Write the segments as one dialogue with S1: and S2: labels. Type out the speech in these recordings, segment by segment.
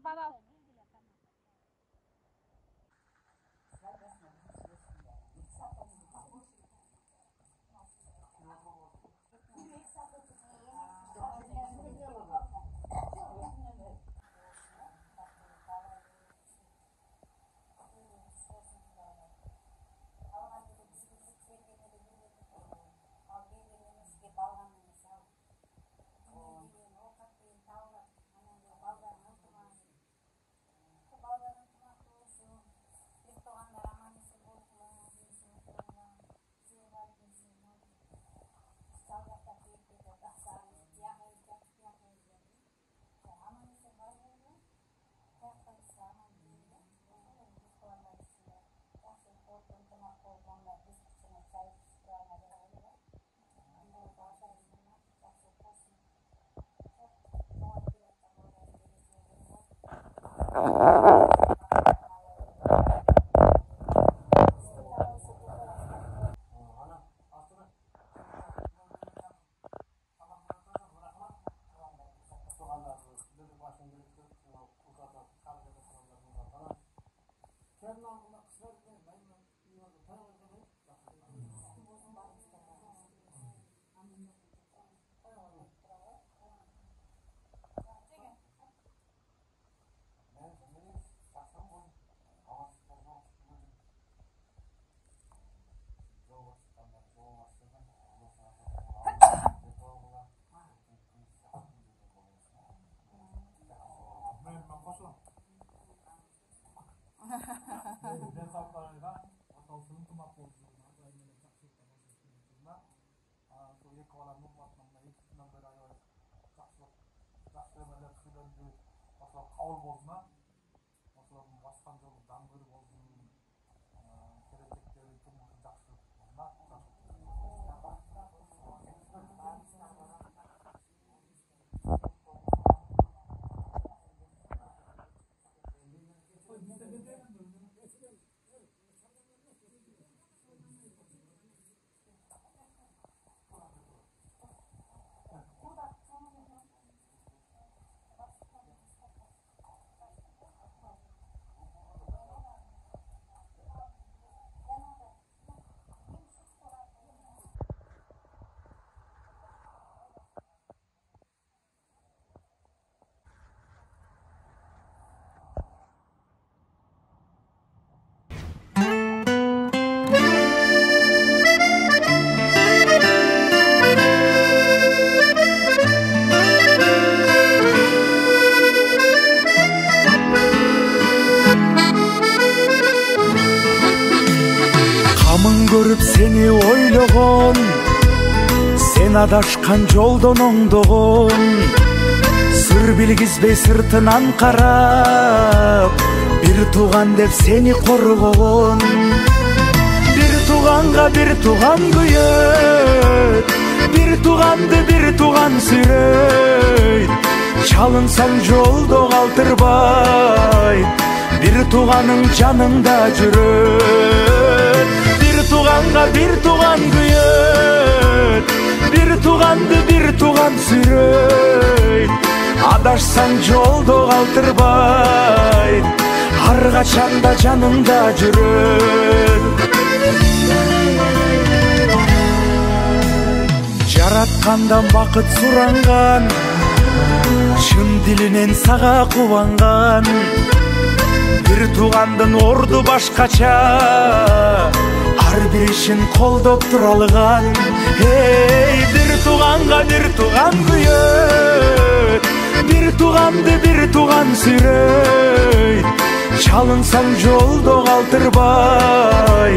S1: bana.
S2: Көрүп сени ойлогон, сен адашкан жолдон оңдогон, сыр билгизбей сыртынан карап, бир тууган деп сени коргогон. Бир тууганга бир тууган күйөт, бир тууганды бир тууган сүйрөйт. Чалынсаң жолдо калтырбай, бир тууганың жаныңда жүрөт. Bir tuğanға bir tuğan kүйөт, bir tuğanды bir tuğan sürөйт. Адашсаң жолдо калтырбай, ар качанда жаныңда жүрөт. Жараткандан бакыт суранган, чын дилинен сага кубанган. Bir tuğandын орду башкача, ар бир ишин колдоп тура алган. Bir tuğanга bir tuğan kүйөт, bir tuğanды bir tuğan sürөйт. Çalınsaң жолдо калтырбай,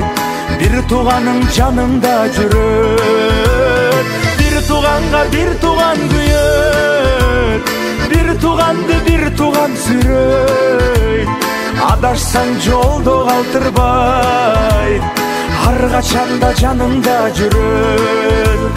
S2: bir tuğanın жаныңда жүрөт. Bir tuğanга bir tuğan kүйөt, bir tuğanды bir tuğan sürөйт. Адашсаң жолдо калтырбай, ар качанда жаныңда жүрөт.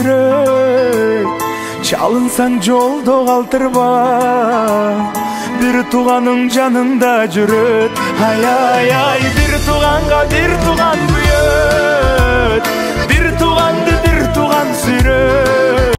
S2: жүрөт. Çalınsan жолдо калтырба, bir туганың жаныңда жүрөт. Ай ай ай, bir туганга bir туган күйөт, bir туганды bir туган сүйрөт.